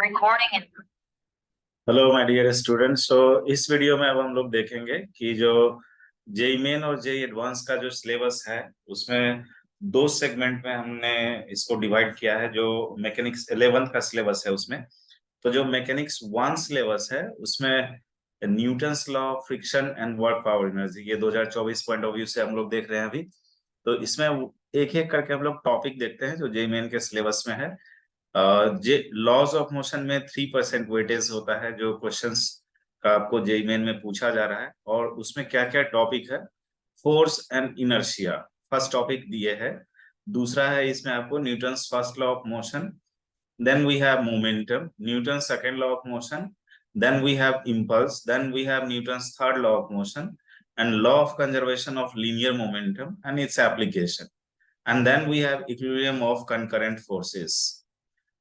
recording and hello my dear students. So इस video में अब हम लोग देखेंगे कि जो जेई मेन और जेई एडवांस का जो सिलेबस है उसमें दो सेगमेंट में हमने इसको डिवाइड किया है। जो मैकेनिक्स 11th का सिलेबस है उसमें, तो जो मैकेनिक्स 1 सिलेबस है उसमें Newton's law, friction and work power energy, ये 2024 पॉइंट ऑफ व्यू से हम लोग देख रहे हैं अभी। तो इसमें एक एक करके हम लोग टॉपिक देखते हैं जो जेई मेन के सिलेबस में है। जे लॉज ऑफ मोशन में 3% वेटेज होता है जो क्वेश्चंस का आपको जेई मेन में पूछा जा रहा है, और उसमें क्या क्या टॉपिक है। Force and inertia first topic दिए है। दूसरा है इसमें आपको Newton's first law of motion, then we have momentum, Newton second law of motion, then we have impulse, then we have Newton's third law of motion and law of conservation of linear momentum and its application, and then we have equilibrium of concurrent forces.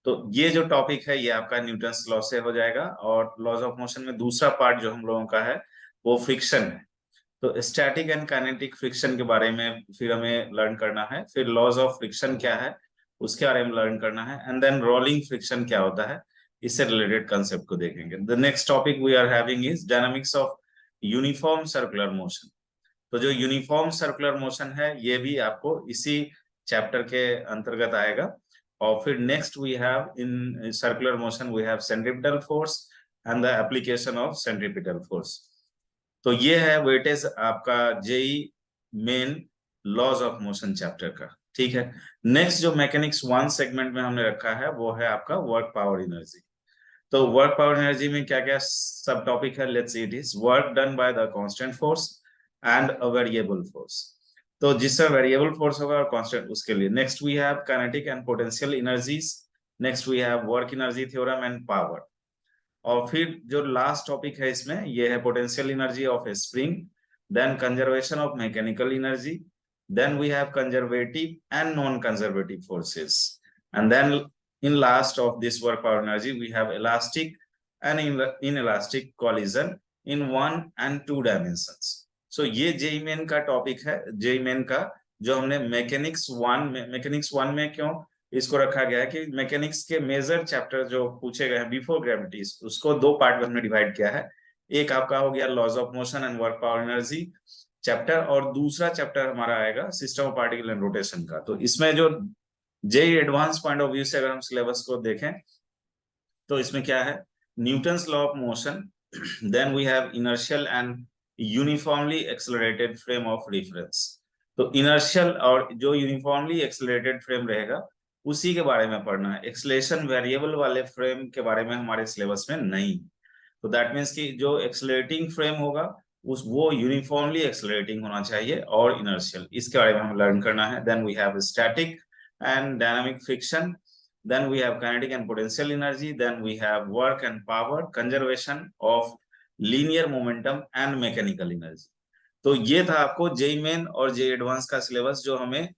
तो ये जो topic है ये आपका Newton's law से हो जाएगा। और लॉज ऑफ मोशन में दूसरा पार्ट जो हम लोगों का है वो फ्रिक्शन है। तो स्टैटिक एंड काइनेटिक फ्रिक्शन के बारे में फिर हमें लर्न करना है, फिर लॉज ऑफ फ्रिक्शन क्या है उसके बारे में लर्न करना है, एंड देन रोलिंग फ्रिक्शन क्या होता है, इससे रिलेटेड कंसेप्ट को देखेंगे। The next topic we are having is dynamics of uniform circular motion. तो जो यूनिफॉर्म सर्कुलर मोशन है ये भी आपको इसी चैप्टर के अंतर्गत आएगा। और फिर next we have in circular motion we have centripetal force and the application of centripetal force. तो ये है वेटेज आपका JEE main laws of motion chapter का। ठीक है, नेक्स्ट जो मैकेनिक्स 1 सेगमेंट में हमने रखा है वो है आपका वर्क पावर एनर्जी। तो वर्क पावर एनर्जी में क्या क्या सब टॉपिक है, let's see. It is work done by the constant force and a variable force. तो जिससे वेरिएबल फोर्स होगा और कांस्टेंट उसके लिए। Next we have kinetic and potential energies, next we have work energy theorem and power. और फिर जो last topic है इसमें ये है potential energy of a spring, then conservation of mechanical energy, then we have conservative and non conservative forces, and then in last of this work power energy we have elastic and inelastic collision in 1 and 2 dimensions. So ये JEE main का topic है। JEE main का जो हमने mechanics 1 में क्यों इसको रखा गया है कि मैकेनिक्स के मेजर चैप्टर जो पूछे गए हैं बिफोर ग्रेविटी, उसको दो पार्ट में हमने डिवाइड किया है। एक आपका हो गया laws of motion and work power energy chapter, और दूसरा चैप्टर हमारा आएगा system of particle and rotation का। तो इसमें जो JEE advance point of view से अगर हम सिलेबस को देखें तो इसमें क्या है, Newton's law of motion, then we have inertial and uniformly accelerated frame of reference. तो इनर्शियल और जो यूनिफॉर्मली एक्सेलरेटेड फ्रेम रहेगा उसी के बारे में पढ़ना है। एक्सेलरेशन वेरिएबल वाले फ्रेम के बारे में हमारे सिलेबस में नहीं। तो दैट मीन्स कि जो एक्सेलरेटिंग फ्रेम होगा वो यूनिफॉर्मली एक्सेलरेटिंग होना चाहिए, और इनर्शियल, इसके बारे में हमें लर्न करना है। Then we have static and dynamic friction, then we have kinetic and potential energy, then we have work and power, conservation of linear momentum and mechanical energy। तो ये था आपको जेई मेन और जेई एडवांस का syllabus जो हमें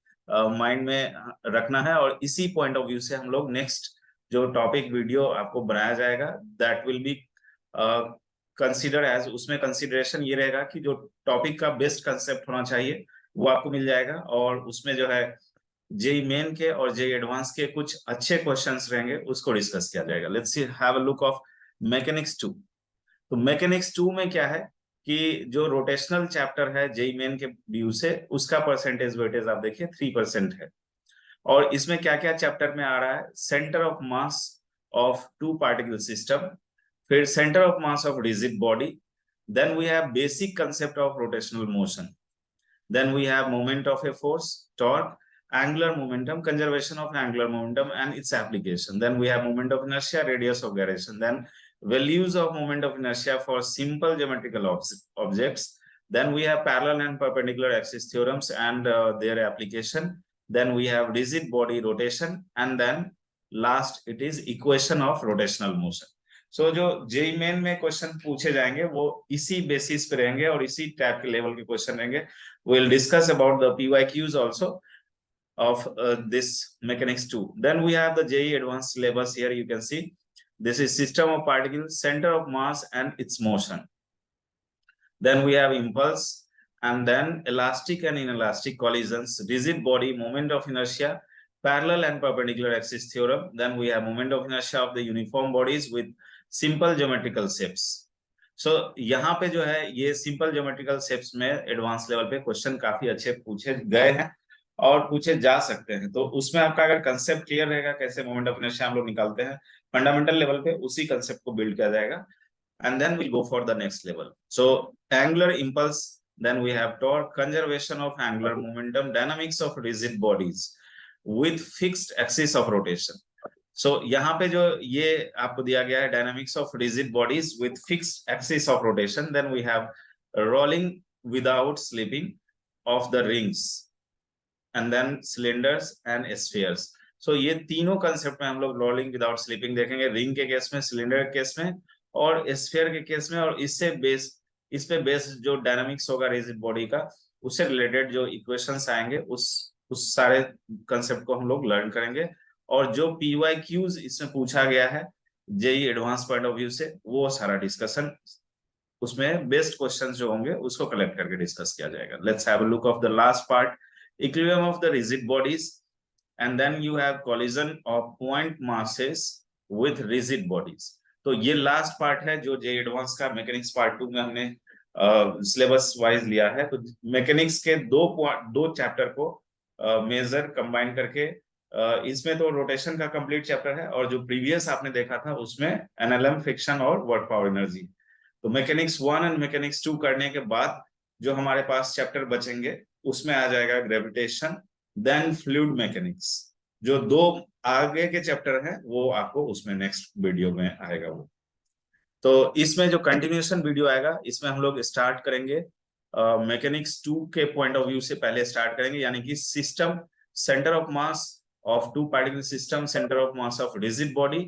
mind में रखना है, और इसी पॉइंट ऑफ व्यू से हम लोग नेक्स्ट जो टॉपिक वीडियो आपको बनाया जाएगा that will be consider as, उसमें कंसीडरेशन ये रहेगा कि जो टॉपिक का बेस्ट कंसेप्ट होना चाहिए वो आपको मिल जाएगा, और उसमें जो है जेई मेन के और जेई एडवांस के कुछ अच्छे क्वेश्चंस रहेंगे उसको डिस्कस किया जाएगा। Let's see have a look of mechanics 2। तो मैकेनिक्स 2 में क्या है कि जो रोटेशनल चैप्टर है जेई मेन के व्यू से उसका परसेंटेज वेटेज आप देखिए 3% है। और इसमें क्या क्या चैप्टर में आ रहा है, centre of mass of two particle system, फिर centre of mass of rigid body, then we have basic concept of rotational motion, then we have moment of a force, torque, angular momentum, conservation of angular momentum and its application, then we have moment of inertia, radius of gyration, then values of moment of inertia for simple geometrical objects, then we have parallel and perpendicular axis theorems and their application, then we have rigid body rotation, and then last it is equation of rotational motion। सो जो JEE main में question पूछे जाएंगे वो इसी basis पे रहेंगे और इसी टाइप के लेवल के क्वेश्चन रहेंगे। we'll discuss about the PYQs also of this mechanics 2। then we have the JEE advanced syllabus. Here you can see this is system of particles, center of mass and its motion, then we have impulse, and then elastic and inelastic collisions, rigid body, moment of inertia, parallel and perpendicular axis theorem. Then we have moment of inertia of the uniform bodies with simple geometrical shapes. So यहाँ पे जो है ये simple geometrical shapes में advance level पे question काफी अच्छे पूछे गए हैं और पूछे जा सकते हैं। तो उसमें आपका अगर कंसेप्ट क्लियर रहेगा कैसे मोमेंट ऑफ इनर्शिया हम लोग निकालते हैं फंडामेंटल लेवल पे, उसी कंसेप्ट को बिल्ड किया जाएगा and then we'll go for the next level. So angular impulse, then we have torque, conservation of angular momentum, dynamics of rigid bodies with fixed axis of rotation. So यहाँ पे जो ये आपको दिया गया है dynamics of rigid bodies with fixed axis of rotation, then we have rolling without slipping of the rings and then cylinders and spheres. So ये तीनों कंसेप्ट में हम लोग रोलिंग विदाउट स्लिपिंग देखेंगे, रिंग के केस में, सिलेंडर के case में और स्फीयर के केस में, और इस पे बेस जो डायनामिक्स होगा रिजिड बॉडी का, उससे रिलेटेड जो इक्वेशंस आएंगे उस सारे कंसेप्ट को हम लोग लर्न करेंगे। और जो PYQs इसमें पूछा गया है JEE advance point of view से, वो सारा डिस्कशन उसमें बेस्ट क्वेश्चंस जो होंगे उसको कलेक्ट करके डिस्कस किया जाएगा। Let's have a look of the last part, equilibrium of the rigid bodies, and then you have collision of point masses with rigid bodies. तो ये लास्ट पार्ट है जो जे एडवांस का मैकेनिक्स पार्ट 2 में हमने सिलेबस वाइज लिया है। तो मैकेनिक्स के दो चैप्टर को मेजर कंबाइन करके इसमें तो रोटेशन का कंप्लीट चैप्टर है, और जो प्रीवियस आपने देखा था उसमें एनएलएम, फ्रिक्शन और वर्क पावर एनर्जी। तो मैकेनिक्स 1 एंड मैकेनिक्स 2 करने के बाद जो हमारे पास चैप्टर बचेंगे उसमें आ जाएगा ग्रेविटेशन, देन फ्लूइड मैकेनिक्स। जो दो आगे के चैप्टर हैं वो आपको उसमें नेक्स्ट वीडियो में आएगा वो। तो इसमें जो कंटिन्यूएशन वीडियो आएगा इसमें हम लोग स्टार्ट करेंगे मैकेनिक्स 2 के पॉइंट ऑफ व्यू से पहले स्टार्ट करेंगे, यानी कि system, centre of mass of two particle system, centre of mass of rigid body.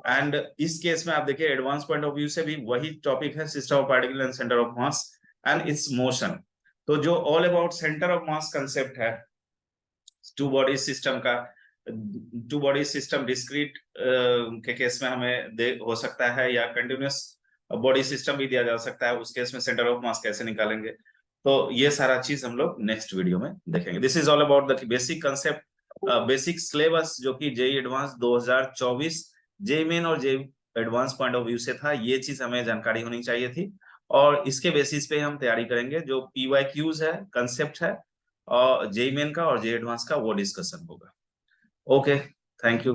And इस केस में आप देखिए एडवांस पॉइंट ऑफ व्यू से भी वही टॉपिक है, system of particle and centre of mass and it's motion. तो जो all about centre of mass concept है टू बॉडी सिस्टम का, टू बॉडी सिस्टम डिस्क्रीट के केस में हमें हो सकता है, या कंटिन्यूअस बॉडी सिस्टम भी दिया जा सकता है, उस केस में सेंटर ऑफ मास कैसे निकालेंगे। तो ये सारा चीज हम लोग नेक्स्ट वीडियो में देखेंगे। This is all about the basic concept, basic syllabus जो कि जेई एडवांस 2024 जेई मेन और JEE advance point of view से था। ये चीज हमें जानकारी होनी चाहिए थी, और इसके बेसिस पे हम तैयारी करेंगे। जो PYQs है, कंसेप्ट है और जेई मेन का और जेई एडवांस का, वो डिस्कशन होगा। Okay, thank you.